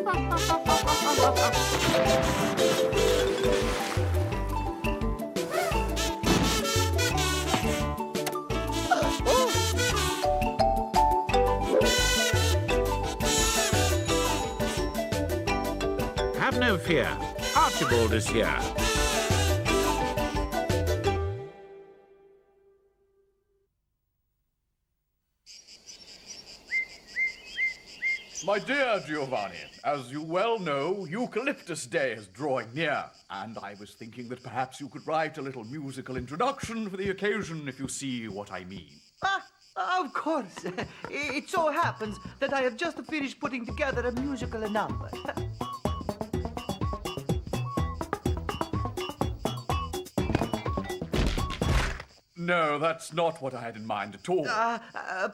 Have no fear. Archibald is here. My dear Giovanni, as you well know, Eucalyptus Day is drawing near, and I was thinking that perhaps you could write a little musical introduction for the occasion, if you see what I mean. Of course. It so happens that I have just finished putting together a musical number. No, that's not what I had in mind at all.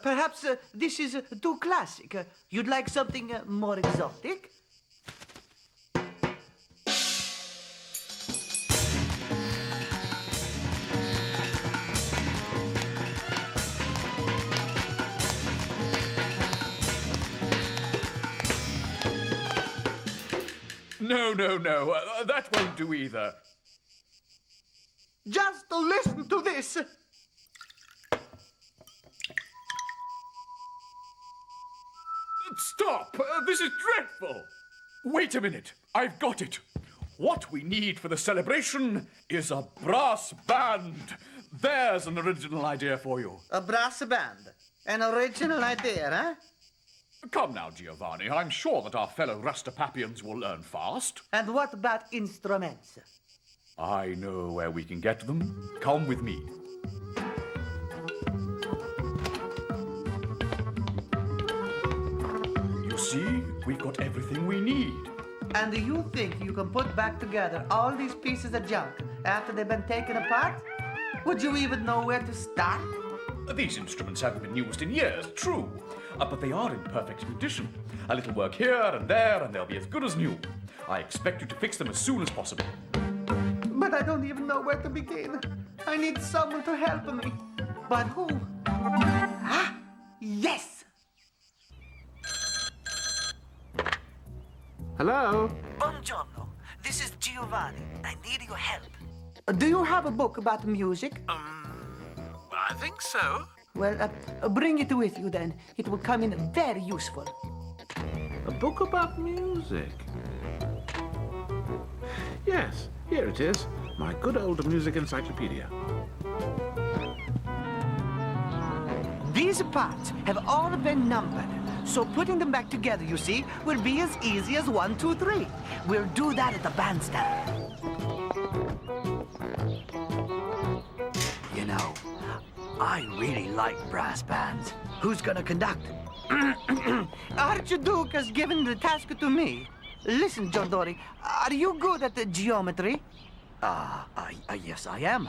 Perhaps this is too classic. You'd like something more exotic? No. That won't do either. Just listen to this. Stop! This is dreadful! Wait a minute. I've got it. What we need for the celebration is a brass band. There's an original idea for you. A brass band. An original idea, huh? Come now, Giovanni. I'm sure that our fellow Rastepappians will learn fast. And what about instruments? I know where we can get them. Come with me. You see, we've got everything we need. And do you think you can put back together all these pieces of junk after they've been taken apart? Would you even know where to start? These instruments haven't been used in years, true. But they are in perfect condition. A little work here and there, and they'll be as good as new. I expect you to fix them as soon as possible. But I don't even know where to begin. I need someone to help me. But who? Ah, yes! Hello? Buongiorno. This is Giovanni. I need your help. Do you have a book about music? I think so. Well, bring it with you then. It will come in very useful. A book about music? Yes, here it is. My good old music encyclopedia. These parts have all been numbered. So putting them back together, you see, will be as easy as 1, 2, 3. We'll do that at the bandstand. You know, I really like brass bands. Who's gonna conduct? Archduke has given the task to me. Listen, Giordori, are you good at the geometry? Yes, I am.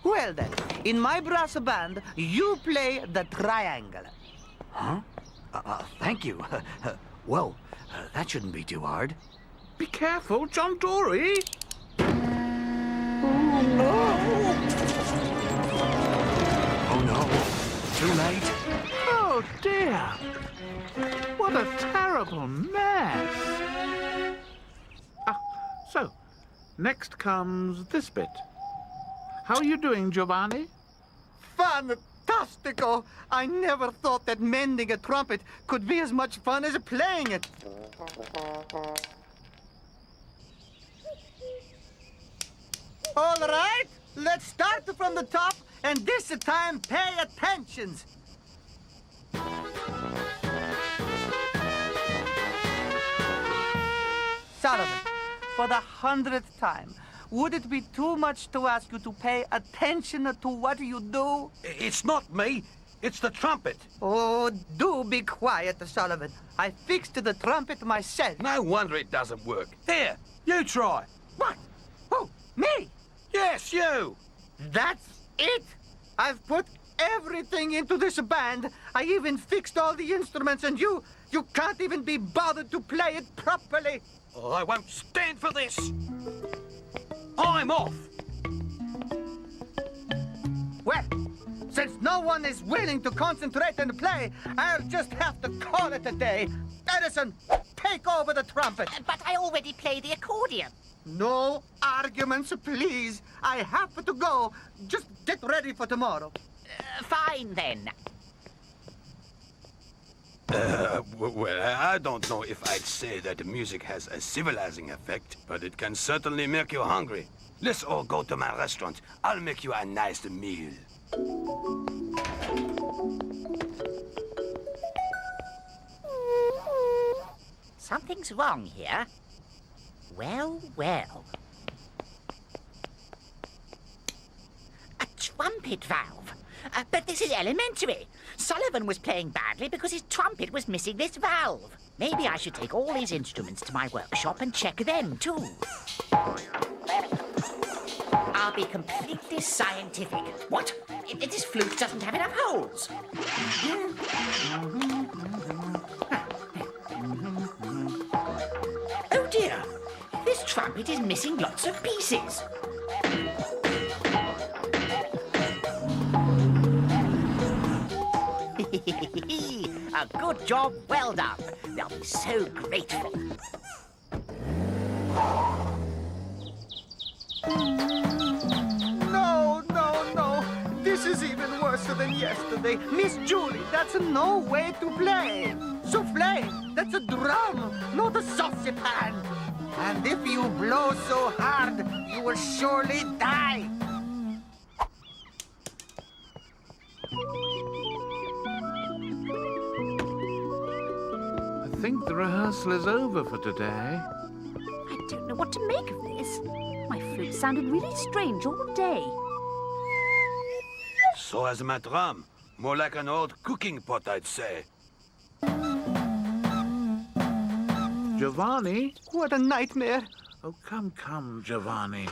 Well then, in my brass band, you play the triangle. Huh? Thank you. Well, that shouldn't be too hard. Be careful, John Dory. Oh no, too late. Oh dear. What a terrible mess. So, next comes this bit. How are you doing, Giovanni? Fantastico! I never thought that mending a trumpet could be as much fun as playing it. All right, let's start from the top, and this time pay attention. Sullivan, for the 100th time, would it be too much to ask you to pay attention to what you do? It's not me. It's the trumpet. Oh, do be quiet, Sullivan. I fixed the trumpet myself. No wonder it doesn't work. Here, you try. What? Who? Me? Yes, you. That's it? I've put everything into this band. I even fixed all the instruments, and you can't even be bothered to play it properly. Oh, I won't stand for this. I'm off. Well, Since no one is willing to concentrate and play, I'll just have to call it a day. Edison, take over the trumpet. But I already play the accordion. No arguments, please. I have to go. Just get ready for tomorrow. Fine, then. Well, I don't know if I'd say that the music has a civilizing effect, but it can certainly make you hungry. Let's all go to my restaurant. I'll make you a nice meal. Something's wrong here. Well, well. A trumpet valve. But this is elementary. Sullivan was playing badly because his trumpet was missing this valve. Maybe I should take all these instruments to my workshop and check them, too. I'll be completely scientific. What? This flute doesn't have enough holes. Oh, dear. This trumpet is missing lots of pieces. A good job, well done. They'll be so grateful. No. This is even worse than yesterday. Miss Julie, that's no way to play. Souffle, that's a drum, not a saucepan. And if you blow so hard, you will surely die. I think the rehearsal is over for today. I don't know what to make of this. My flute sounded really strange all day. So has my drum. More like an old cooking pot, I'd say. Giovanni? What a nightmare. Oh, come, Giovanni.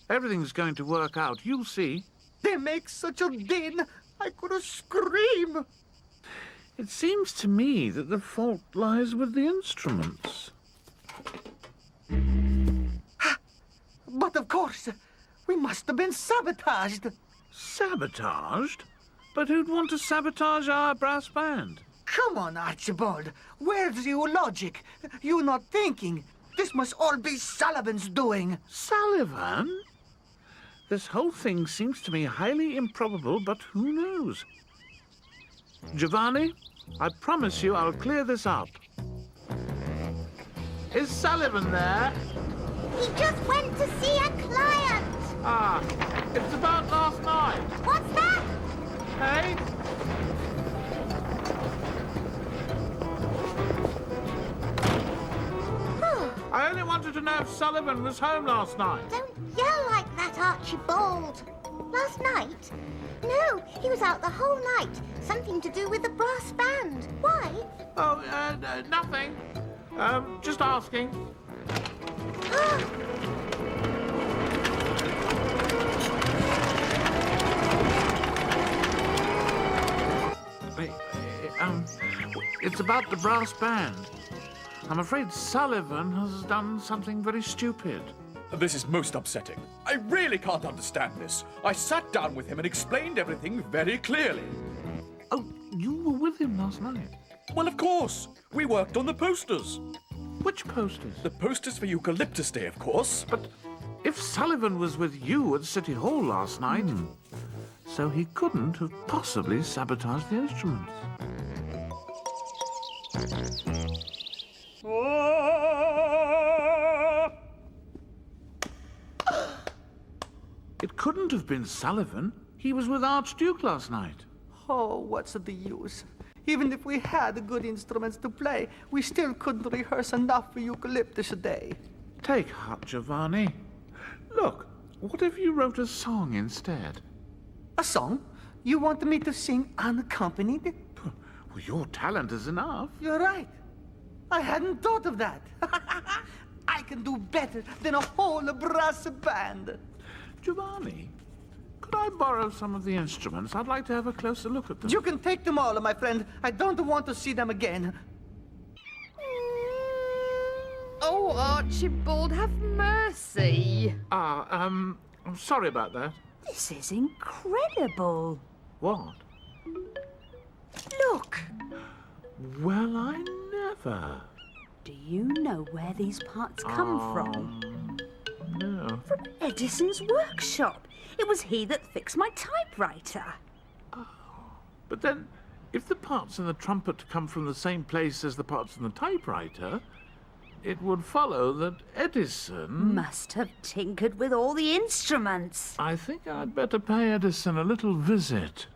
Everything's going to work out. You'll see. They make such a din, I could scream. It seems to me that the fault lies with the instruments. But of course, we must have been sabotaged. Sabotaged? But who'd want to sabotage our brass band? Come on, Archibald. Where's your logic? You're not thinking. This must all be Sullivan's doing. Sullivan? This whole thing seems to me highly improbable, but who knows? Giovanni, I promise you I'll clear this up. Is Sullivan there? He just went to see a client. Ah, it's about last night. What's that? Hey? I only wanted to know if Sullivan was home last night. Don't yell like that, Archibald. Last night? No, he was out the whole night. Something to do with the brass band. Why? Oh, nothing. Just asking. It's about the brass band. I'm afraid Sullivan has done something very stupid. This is most upsetting. I really can't understand this. I sat down with him and explained everything very clearly. Oh, you were with him last night? Well, of course. We worked on the posters. Which posters? The posters for Eucalyptus Day, of course. But if Sullivan was with you at City Hall last night, so he couldn't have possibly sabotaged the instruments. It couldn't have been Sullivan. He was with Archduke last night. Oh, what's the use? Even if we had good instruments to play, we still couldn't rehearse enough for Eucalyptus Day. Take heart, Giovanni. Look, what if you wrote a song instead? A song? You want me to sing unaccompanied? Well, your talent is enough. You're right. I hadn't thought of that. I can do better than a whole brass band. Giovanni, could I borrow some of the instruments? I'd like to have a closer look at them. You can take them all, my friend. I don't want to see them again. Oh, Archibald, have mercy. I'm sorry about that. This is incredible. What? Look! Well, I never. Do you know where these parts come from? No. From Edison's workshop. It was he that fixed my typewriter. But then, if the parts in the trumpet come from the same place as the parts in the typewriter, it would follow that Edison... Must have tinkered with all the instruments. I think I'd better pay Edison a little visit.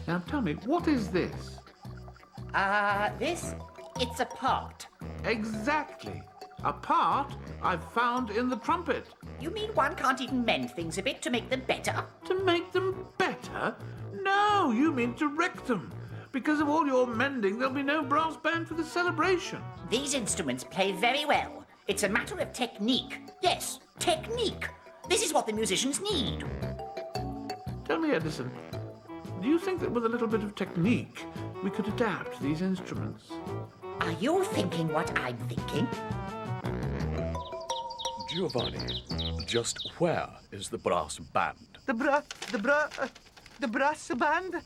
Now tell me, what is this? It's a part. Exactly. A part I've found in the trumpet. You mean one can't even mend things a bit to make them better? To make them better? No, you mean to wreck them. Because of all your mending, there'll be no brass band for the celebration. These instruments play very well. It's a matter of technique. Yes, technique. This is what the musicians need. Tell me, Edison, do you think that with a little bit of technique, we could adapt these instruments? Are you thinking what I'm thinking? Giovanni, just where is the brass band? The brass band?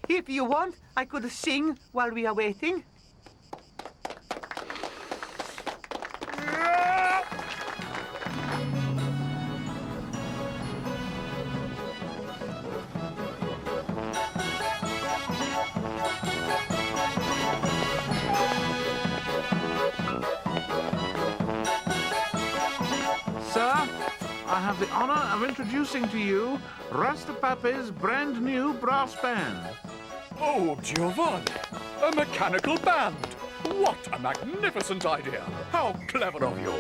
If you want, I could sing while we are waiting. Sir, I have the honor of introducing to you Rastepappe's brand new brass band. Oh, Giovanni, a mechanical band. What a magnificent idea. How clever of you.